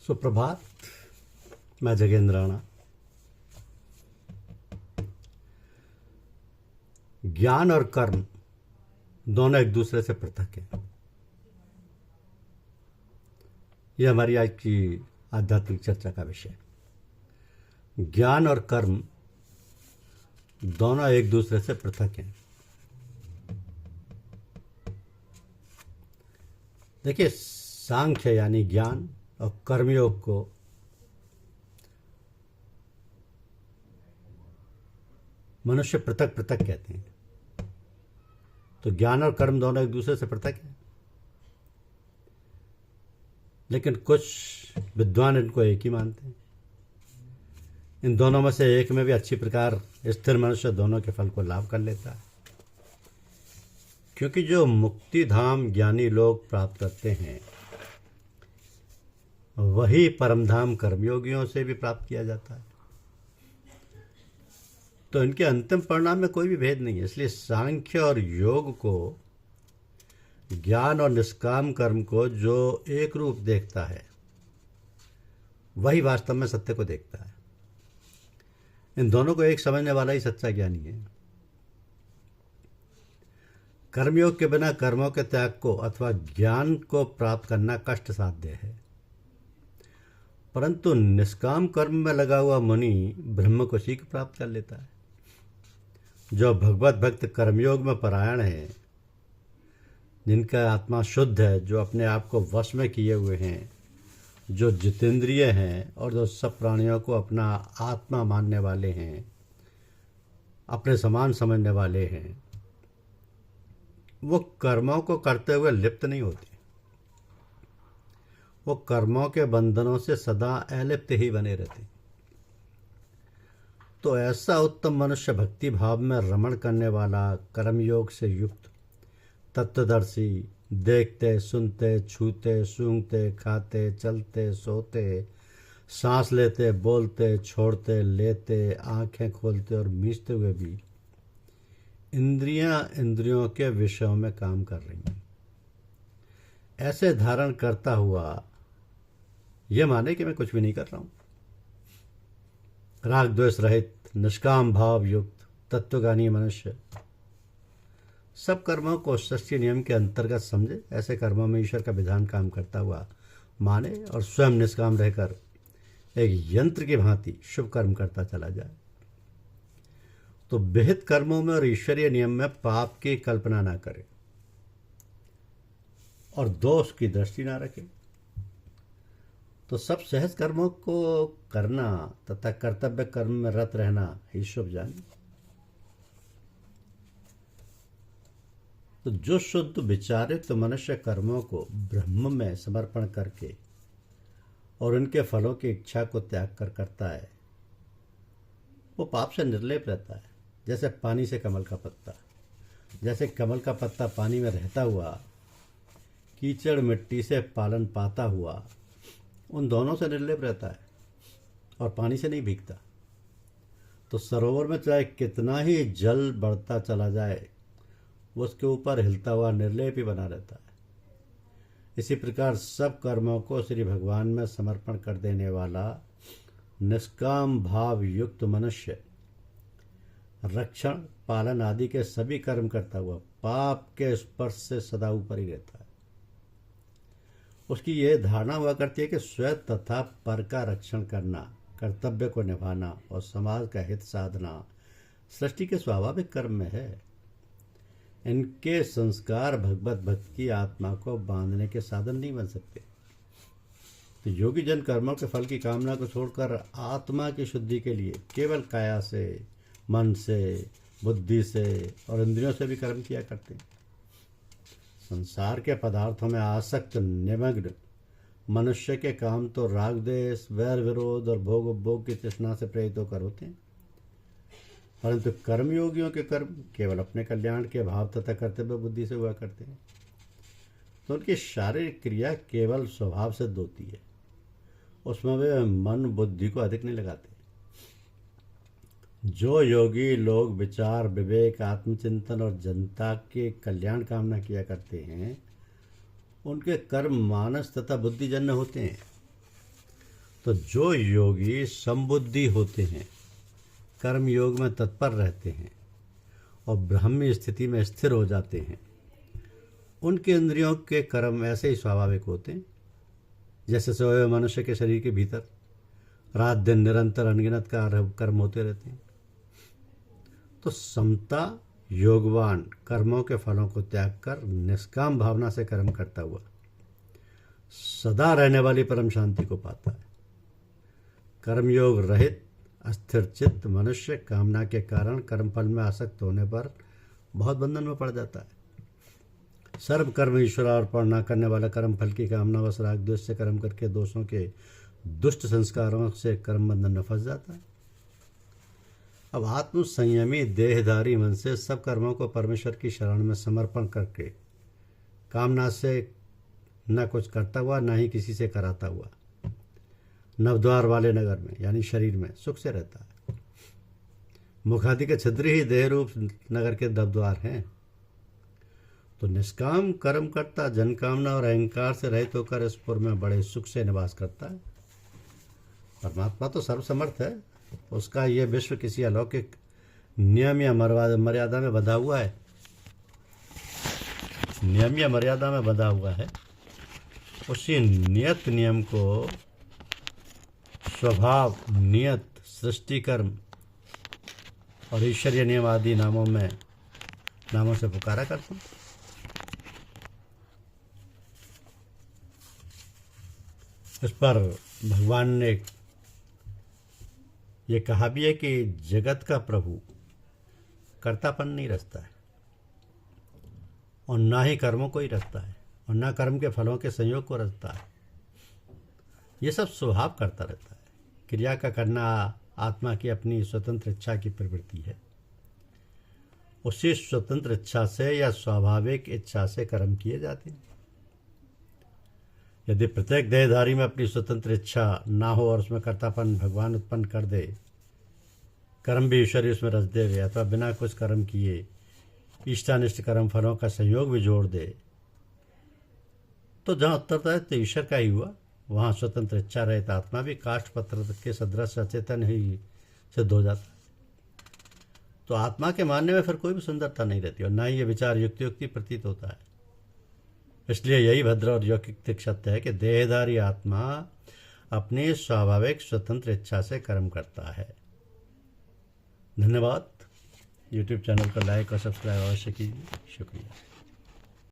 सुप्रभात। मैं जगेंद्र राणा। ज्ञान और कर्म दोनों एक दूसरे से पृथक हैं। यह हमारी आज की आध्यात्मिक चर्चा का विषय। ज्ञान और कर्म दोनों एक दूसरे से पृथक हैं। देखिए, सांख्य यानी ज्ञान और कर्मयोग को मनुष्य पृथक पृथक कहते हैं। तो ज्ञान और कर्म दोनों एक दूसरे से पृथक हैं, लेकिन कुछ विद्वान इनको एक ही मानते हैं। इन दोनों में से एक में भी अच्छी प्रकार स्थिर मनुष्य दोनों के फल को लाभ कर लेता है, क्योंकि जो मुक्ति धाम ज्ञानी लोग प्राप्त करते हैं वही परमधाम कर्मयोगियों से भी प्राप्त किया जाता है। तो इनके अंतिम परिणाम में कोई भी भेद नहीं है। इसलिए सांख्य और योग को, ज्ञान और निष्काम कर्म को जो एक रूप देखता है वही वास्तव में सत्य को देखता है। इन दोनों को एक समझने वाला ही सच्चा ज्ञानी है। कर्मयोग के बिना कर्मों के त्याग को अथवा ज्ञान को प्राप्त करना कष्ट साध्य है, परंतु निष्काम कर्म में लगा हुआ मुनि ब्रह्म को शीघ्र प्राप्त कर लेता है। जो भगवत भक्त कर्मयोग में परायण है, जिनका आत्मा शुद्ध है, जो अपने आप को वश में किए हुए हैं, जो जितेंद्रिय हैं और जो सब प्राणियों को अपना आत्मा मानने वाले हैं, अपने समान समझने वाले हैं, वो कर्मों को करते हुए लिप्त नहीं होते। वो कर्मों के बंधनों से सदा अलिप्त ही बने रहते। तो ऐसा उत्तम मनुष्य भक्ति भाव में रमण करने वाला, कर्मयोग से युक्त, तत्वदर्शी, देखते, सुनते, छूते, सूंघते, खाते, चलते, सोते, सांस लेते, बोलते, छोड़ते, लेते, आंखें खोलते और मीचते हुए भी इंद्रियों के विषयों में काम कर रही हैं, ऐसे धारण करता हुआ यह माने कि मैं कुछ भी नहीं कर रहा हूं। राग द्वेष रहित, निष्काम भाव युक्त तत्वज्ञानी मनुष्य सब कर्मों को सृष्टि नियम के अंतर्गत समझे। ऐसे कर्मों में ईश्वर का विधान काम करता हुआ माने और स्वयं निष्काम रहकर एक यंत्र की भांति शुभ कर्म करता चला जाए। तो विहित कर्मों में और ईश्वरीय नियम में पाप की कल्पना ना करे और दोष की दृष्टि ना रखे। तो सब सहज कर्मों को करना तथा कर्तव्य कर्म में रत रहना ही शुभ जाने। तो जो शुद्ध विचारित मनुष्य कर्मों को ब्रह्म में समर्पण करके और उनके फलों की इच्छा को त्याग कर करता है, वो पाप से निर्लेप रहता है। जैसे पानी से कमल का पत्ता, जैसे कमल का पत्ता पानी में रहता हुआ कीचड़ मिट्टी से पालन पाता हुआ उन दोनों से निर्लेप रहता है और पानी से नहीं भीगता। तो सरोवर में चाहे कितना ही जल बढ़ता चला जाए, वो उसके ऊपर हिलता हुआ निर्लेप ही बना रहता है। इसी प्रकार सब कर्मों को श्री भगवान में समर्पण कर देने वाला निष्काम भाव युक्त मनुष्य रक्षण, पालन आदि के सभी कर्म करता हुआ पाप के स्पर्श से सदा ऊपर ही रहता है। उसकी यह धारणा हुआ करती है कि स्वयं तथा पर का रक्षण करना, कर्तव्य को निभाना और समाज का हित साधना सृष्टि के स्वाभाविक कर्म में है। इनके संस्कार भगवत भक्त की आत्मा को बांधने के साधन नहीं बन सकते। तो योगी जन कर्मों के फल की कामना को छोड़कर आत्मा की शुद्धि के लिए केवल काया से, मन से, बुद्धि से और इंद्रियों से भी कर्म किया करते हैं। संसार के पदार्थों में आसक्त निमग्न मनुष्य के काम तो राग द्वेष, वैर विरोध और भोग उपभोग की तृष्णा से प्रेरित होकर होते हैं, परंतु कर्मयोगियों के कर्म केवल अपने कल्याण के भाव तथा कर्तव्य बुद्धि से हुआ करते हैं। तो उनकी शारीरिक क्रिया केवल स्वभाव सिद्ध होती है, उसमें वे मन बुद्धि को अधिक नहीं लगाते। जो योगी लोग विचार, विवेक, आत्मचिंतन और जनता के कल्याण कामना किया करते हैं, उनके कर्म मानस तथा बुद्धिजन्य होते हैं। तो जो योगी समबुद्धि होते हैं, कर्म योग में तत्पर रहते हैं और ब्राह्मी स्थिति में स्थिर हो जाते हैं, उनके इंद्रियों के कर्म ऐसे ही स्वाभाविक होते हैं जैसे सोए मनुष्य के शरीर के भीतर रात दिन निरंतर अनगिनत कर्म होते रहते हैं। तो समता योगवान कर्मों के फलों को त्याग कर निष्काम भावना से कर्म करता हुआ सदा रहने वाली परम शांति को पाता है। कर्मयोग रहित अस्थिर चित्त मनुष्य कामना के कारण कर्मफल में आसक्त होने पर बहुत बंधन में पड़ जाता है। सर्व कर्म ईश्वर अर्पण न करने वाला कर्म फल की कामना व राग द्वेष से कर्म करके दोषों के दुष्ट संस्कारों से कर्म बंधन में फंस जाता है। अब आत्म संयमी देहधारी मन से सब कर्मों को परमेश्वर की शरण में समर्पण करके कामना से न कुछ करता हुआ न ही किसी से कराता हुआ नवद्वार वाले नगर में यानी शरीर में सुख से रहता है। मुखादि के छिद्र ही देह रूप नगर के नवद्वार हैं। तो निष्काम कर्म करता जनकामना और अहंकार से रहित होकर इस पुर में बड़े सुख से निवास करता है। परमात्मा तो सर्वसमर्थ है, उसका ये विश्व किसी अलौकिक नियम या मर्यादा में बंधा हुआ है, नियम या मर्यादा में बंधा हुआ है। उसी नियत नियम को स्वभाव, नियत, सृष्टि कर्म और ईश्वरीय नियम आदि नामों से पुकारा करता हूँ। इस पर भगवान ने ये कहा भी है कि जगत का प्रभु कर्तापन नहीं रचता है और ना ही कर्मों को ही रचता है और ना कर्म के फलों के संयोग को रचता है। ये सब स्वभाव करता रहता है। क्रिया का करना आत्मा की अपनी स्वतंत्र इच्छा की प्रवृत्ति है। उसी स्वतंत्र इच्छा से या स्वाभाविक इच्छा से कर्म किए जाते हैं। यदि प्रत्येक देहधारी में अपनी स्वतंत्र इच्छा ना हो और उसमें कर्तापन भगवान उत्पन्न कर दे, कर्म भी ईश्वर उसमें रच दे, अथवा बिना कुछ कर्म किए इष्टानिष्ट कर्म फलों का संयोग भी जोड़ दे, तो जहाँ उत्तरदायित्व ईश्वर का ही हुआ वहाँ स्वतंत्र इच्छा रहित आत्मा भी काष्ठ पत्र के सदृश अचेतन ही सिद्ध हो जाता है। तो आत्मा के मानने में फिर कोई भी सुंदरता नहीं रहती और ना ही ये विचार युक्ति प्रतीत होता है। इसलिए यही भद्र और यौकिक सत्य है कि देहधारी आत्मा अपनी स्वाभाविक स्वतंत्र इच्छा से कर्म करता है। धन्यवाद। YouTube चैनल को लाइक और सब्सक्राइब अवश्य कीजिए। शुक्रिया।